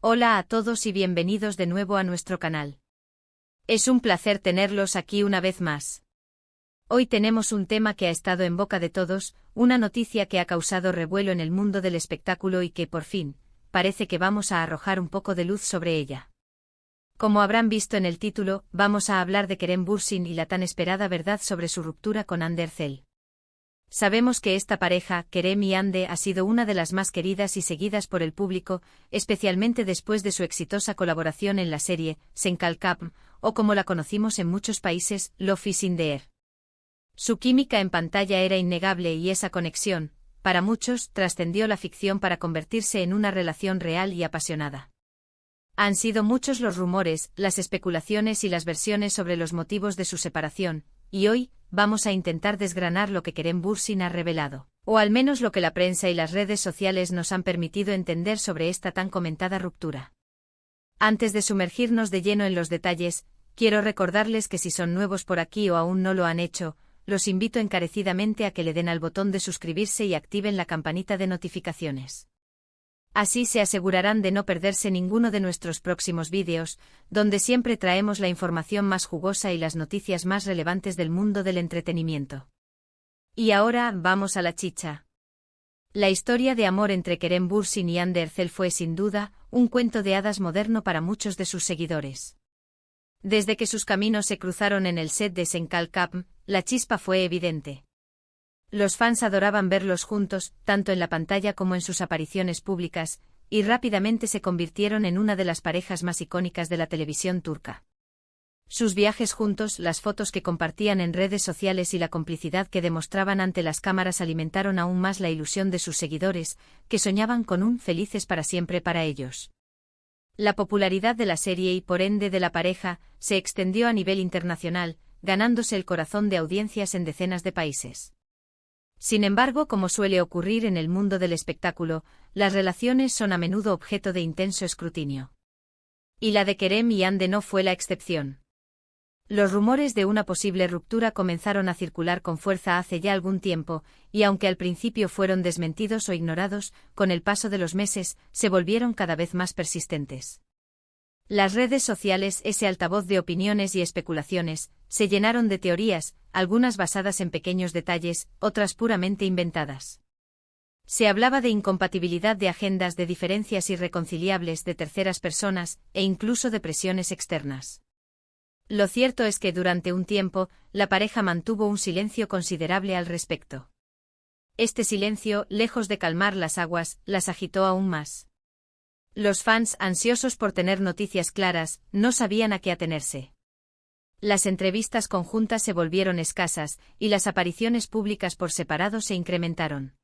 Hola a todos y bienvenidos de nuevo a nuestro canal. Es un placer tenerlos aquí una vez más. Hoy tenemos un tema que ha estado en boca de todos, una noticia que ha causado revuelo en el mundo del espectáculo y que, por fin, parece que vamos a arrojar un poco de luz sobre ella. Como habrán visto en el título, vamos a hablar de Kerem Bürsin y la tan esperada verdad sobre su ruptura con Hande Erçel. Sabemos que esta pareja, Kerem y Hande, ha sido una de las más queridas y seguidas por el público, especialmente después de su exitosa colaboración en la serie Sen Kalkam, o como la conocimos en muchos países, Love is in the Air. Su química en pantalla era innegable y esa conexión, para muchos, trascendió la ficción para convertirse en una relación real y apasionada. Han sido muchos los rumores, las especulaciones y las versiones sobre los motivos de su separación, y hoy, vamos a intentar desgranar lo que Kerem Bürsin ha revelado, o al menos lo que la prensa y las redes sociales nos han permitido entender sobre esta tan comentada ruptura. Antes de sumergirnos de lleno en los detalles, quiero recordarles que si son nuevos por aquí o aún no lo han hecho, los invito encarecidamente a que le den al botón de suscribirse y activen la campanita de notificaciones. Así se asegurarán de no perderse ninguno de nuestros próximos vídeos, donde siempre traemos la información más jugosa y las noticias más relevantes del mundo del entretenimiento. Y ahora, vamos a la chicha. La historia de amor entre Kerem Bürsin y Hande Erçel fue sin duda, un cuento de hadas moderno para muchos de sus seguidores. Desde que sus caminos se cruzaron en el set de Sen Kalkam, la chispa fue evidente. Los fans adoraban verlos juntos, tanto en la pantalla como en sus apariciones públicas, y rápidamente se convirtieron en una de las parejas más icónicas de la televisión turca. Sus viajes juntos, las fotos que compartían en redes sociales y la complicidad que demostraban ante las cámaras alimentaron aún más la ilusión de sus seguidores, que soñaban con un felices para siempre para ellos. La popularidad de la serie y por ende de la pareja se extendió a nivel internacional, ganándose el corazón de audiencias en decenas de países. Sin embargo, como suele ocurrir en el mundo del espectáculo, las relaciones son a menudo objeto de intenso escrutinio. Y la de Kerem y Hande no fue la excepción. Los rumores de una posible ruptura comenzaron a circular con fuerza hace ya algún tiempo, y aunque al principio fueron desmentidos o ignorados, con el paso de los meses, se volvieron cada vez más persistentes. Las redes sociales, ese altavoz de opiniones y especulaciones, se llenaron de teorías, algunas basadas en pequeños detalles, otras puramente inventadas. Se hablaba de incompatibilidad de agendas, de diferencias irreconciliables de terceras personas, e incluso de presiones externas. Lo cierto es que durante un tiempo, la pareja mantuvo un silencio considerable al respecto. Este silencio, lejos de calmar las aguas, las agitó aún más. Los fans, ansiosos por tener noticias claras, no sabían a qué atenerse. Las entrevistas conjuntas se volvieron escasas, y las apariciones públicas por separado se incrementaron.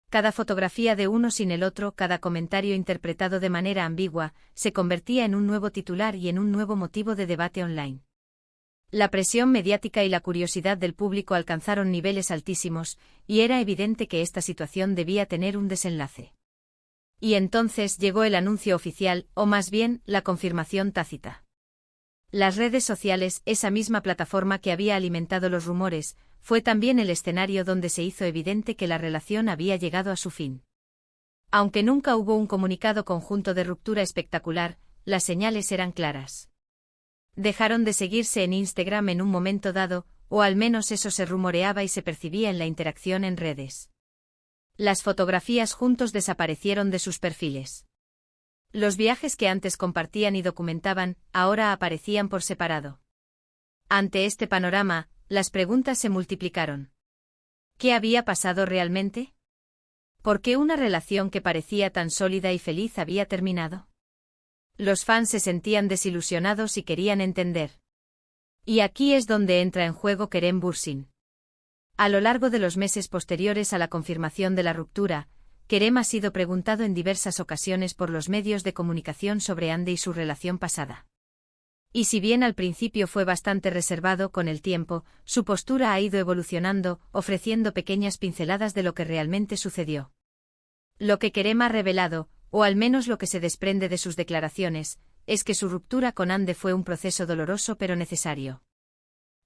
Cada fotografía de uno sin el otro, cada comentario interpretado de manera ambigua, se convertía en un nuevo titular y en un nuevo motivo de debate online. La presión mediática y la curiosidad del público alcanzaron niveles altísimos, y era evidente que esta situación debía tener un desenlace. Y entonces llegó el anuncio oficial, o más bien, la confirmación tácita. Las redes sociales, esa misma plataforma que había alimentado los rumores, fue también el escenario donde se hizo evidente que la relación había llegado a su fin. Aunque nunca hubo un comunicado conjunto de ruptura espectacular, las señales eran claras. Dejaron de seguirse en Instagram en un momento dado, o al menos eso se rumoreaba y se percibía en la interacción en redes. Las fotografías juntos desaparecieron de sus perfiles. Los viajes que antes compartían y documentaban, ahora aparecían por separado. Ante este panorama, las preguntas se multiplicaron. ¿Qué había pasado realmente? ¿Por qué una relación que parecía tan sólida y feliz había terminado? Los fans se sentían desilusionados y querían entender. Y aquí es donde entra en juego Kerem Bürsin. A lo largo de los meses posteriores a la confirmación de la ruptura, Kerem ha sido preguntado en diversas ocasiones por los medios de comunicación sobre Hande y su relación pasada. Y si bien al principio fue bastante reservado, con el tiempo, su postura ha ido evolucionando, ofreciendo pequeñas pinceladas de lo que realmente sucedió. Lo que Kerem ha revelado, o al menos lo que se desprende de sus declaraciones, es que su ruptura con Hande fue un proceso doloroso pero necesario.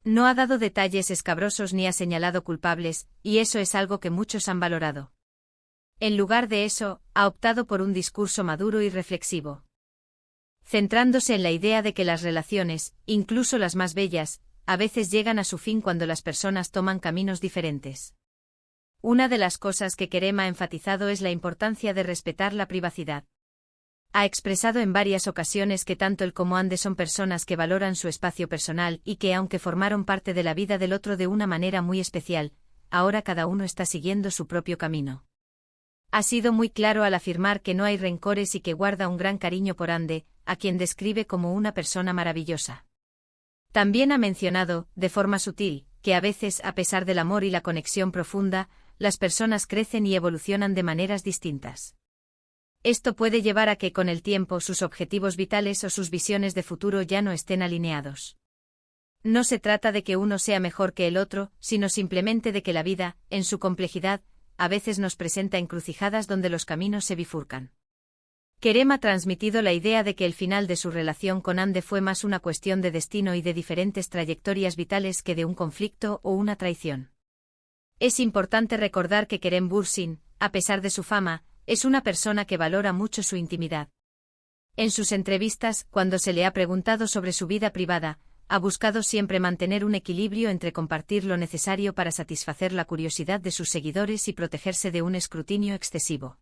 No ha dado detalles escabrosos ni ha señalado culpables, y eso es algo que muchos han valorado. En lugar de eso, ha optado por un discurso maduro y reflexivo. centrándose en la idea de que las relaciones, incluso las más bellas, a veces llegan a su fin cuando las personas toman caminos diferentes. Una de las cosas que Kerem ha enfatizado es la importancia de respetar la privacidad. Ha expresado en varias ocasiones que tanto él como Hande son personas que valoran su espacio personal y que, aunque formaron parte de la vida del otro de una manera muy especial, ahora cada uno está siguiendo su propio camino. Ha sido muy claro al afirmar que no hay rencores y que guarda un gran cariño por Hande, a quien describe como una persona maravillosa. También ha mencionado, de forma sutil, que a veces, a pesar del amor y la conexión profunda, las personas crecen y evolucionan de maneras distintas. Esto puede llevar a que con el tiempo sus objetivos vitales o sus visiones de futuro ya no estén alineados. No se trata de que uno sea mejor que el otro, sino simplemente de que la vida, en su complejidad, a veces nos presenta encrucijadas donde los caminos se bifurcan. Kerem ha transmitido la idea de que el final de su relación con Hande fue más una cuestión de destino y de diferentes trayectorias vitales que de un conflicto o una traición. Es importante recordar que Kerem Bürsin, a pesar de su fama, es una persona que valora mucho su intimidad. En sus entrevistas, cuando se le ha preguntado sobre su vida privada, ha buscado siempre mantener un equilibrio entre compartir lo necesario para satisfacer la curiosidad de sus seguidores y protegerse de un escrutinio excesivo.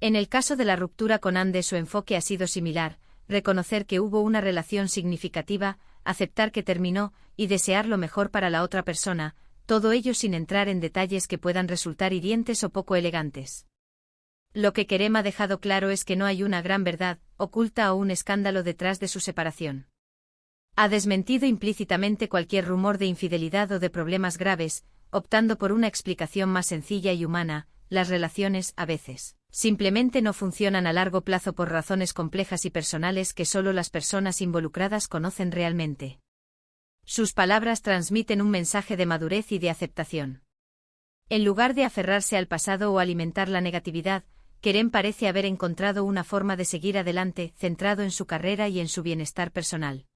En el caso de la ruptura con Hande, su enfoque ha sido similar: reconocer que hubo una relación significativa, aceptar que terminó y desear lo mejor para la otra persona, todo ello sin entrar en detalles que puedan resultar hirientes o poco elegantes. Lo que Kerem ha dejado claro es que no hay una gran verdad oculta o un escándalo detrás de su separación. Ha desmentido implícitamente cualquier rumor de infidelidad o de problemas graves, optando por una explicación más sencilla y humana: las relaciones, a veces, simplemente no funcionan a largo plazo por razones complejas y personales que solo las personas involucradas conocen realmente. Sus palabras transmiten un mensaje de madurez y de aceptación. En lugar de aferrarse al pasado o alimentar la negatividad, Kerem parece haber encontrado una forma de seguir adelante, centrado en su carrera y en su bienestar personal.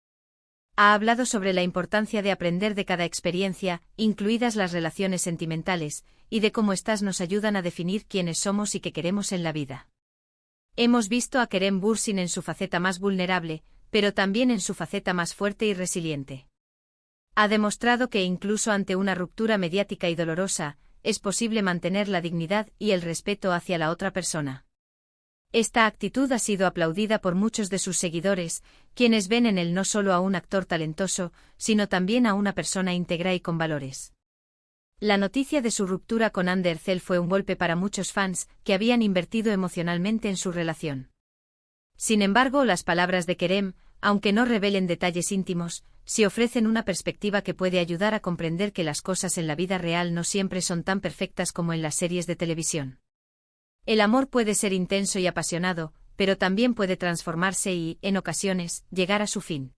Ha hablado sobre la importancia de aprender de cada experiencia, incluidas las relaciones sentimentales, y de cómo éstas nos ayudan a definir quiénes somos y qué queremos en la vida. Hemos visto a Kerem Bürsin en su faceta más vulnerable, pero también en su faceta más fuerte y resiliente. Ha demostrado que incluso ante una ruptura mediática y dolorosa, es posible mantener la dignidad y el respeto hacia la otra persona. Esta actitud ha sido aplaudida por muchos de sus seguidores, quienes ven en él no solo a un actor talentoso, sino también a una persona íntegra y con valores. La noticia de su ruptura con Hande Erçel fue un golpe para muchos fans, que habían invertido emocionalmente en su relación. Sin embargo, las palabras de Kerem, aunque no revelen detalles íntimos, sí ofrecen una perspectiva que puede ayudar a comprender que las cosas en la vida real no siempre son tan perfectas como en las series de televisión. El amor puede ser intenso y apasionado, pero también puede transformarse y, en ocasiones, llegar a su fin.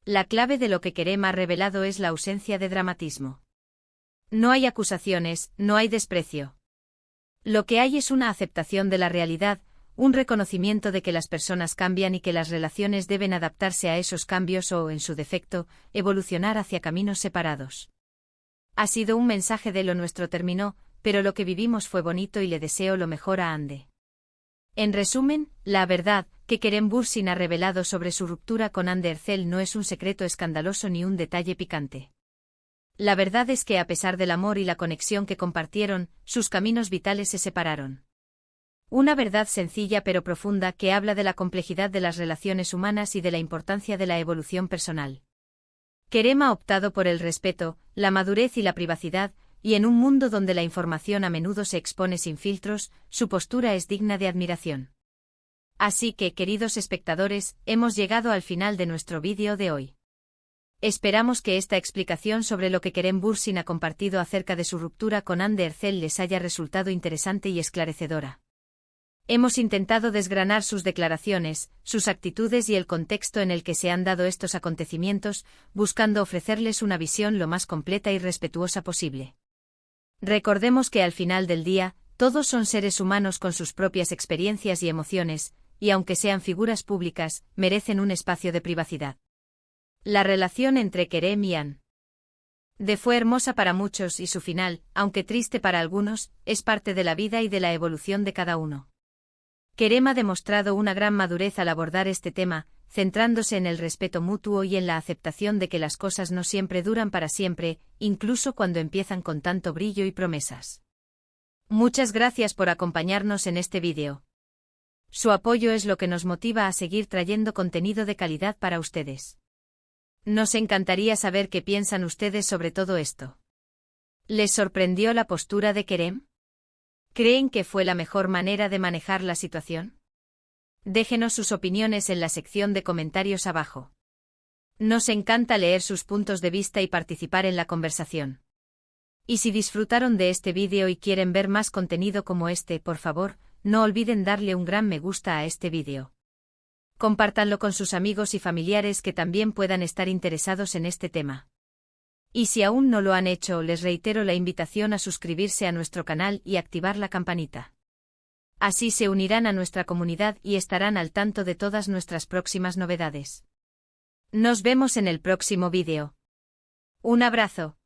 La clave de lo que Kerem ha revelado es la ausencia de dramatismo. No hay acusaciones, no hay desprecio. Lo que hay es una aceptación de la realidad, un reconocimiento de que las personas cambian y que las relaciones deben adaptarse a esos cambios o, en su defecto, evolucionar hacia caminos separados. Ha sido un mensaje de lo nuestro terminó, pero lo que vivimos fue bonito y le deseo lo mejor a Hande. En resumen, la verdad que Kerem Bürsin ha revelado sobre su ruptura con Hande Erçel no es un secreto escandaloso ni un detalle picante. La verdad es que, a pesar del amor y la conexión que compartieron, sus caminos vitales se separaron. Una verdad sencilla pero profunda que habla de la complejidad de las relaciones humanas y de la importancia de la evolución personal. Kerem ha optado por el respeto, la madurez y la privacidad, y en un mundo donde la información a menudo se expone sin filtros, su postura es digna de admiración. Así que, queridos espectadores, hemos llegado al final de nuestro vídeo de hoy. Esperamos que esta explicación sobre lo que Kerem Bürsin ha compartido acerca de su ruptura con Hande Erçel les haya resultado interesante y esclarecedora. Hemos intentado desgranar sus declaraciones, sus actitudes y el contexto en el que se han dado estos acontecimientos, buscando ofrecerles una visión lo más completa y respetuosa posible. Recordemos que al final del día, todos son seres humanos con sus propias experiencias y emociones, y aunque sean figuras públicas, merecen un espacio de privacidad. La relación entre Kerem y Hande fue hermosa para muchos y su final, aunque triste para algunos, es parte de la vida y de la evolución de cada uno. Kerem ha demostrado una gran madurez al abordar este tema, centrándose en el respeto mutuo y en la aceptación de que las cosas no siempre duran para siempre, incluso cuando empiezan con tanto brillo y promesas. Muchas gracias por acompañarnos en este vídeo. Su apoyo es lo que nos motiva a seguir trayendo contenido de calidad para ustedes. Nos encantaría saber qué piensan ustedes sobre todo esto. ¿Les sorprendió la postura de Kerem? ¿Creen que fue la mejor manera de manejar la situación? Déjenos sus opiniones en la sección de comentarios abajo. Nos encanta leer sus puntos de vista y participar en la conversación. Y si disfrutaron de este vídeo y quieren ver más contenido como este, por favor, no olviden darle un gran me gusta a este vídeo. Compártanlo con sus amigos y familiares que también puedan estar interesados en este tema. Y si aún no lo han hecho, les reitero la invitación a suscribirse a nuestro canal y activar la campanita. Así se unirán a nuestra comunidad y estarán al tanto de todas nuestras próximas novedades. Nos vemos en el próximo vídeo. Un abrazo.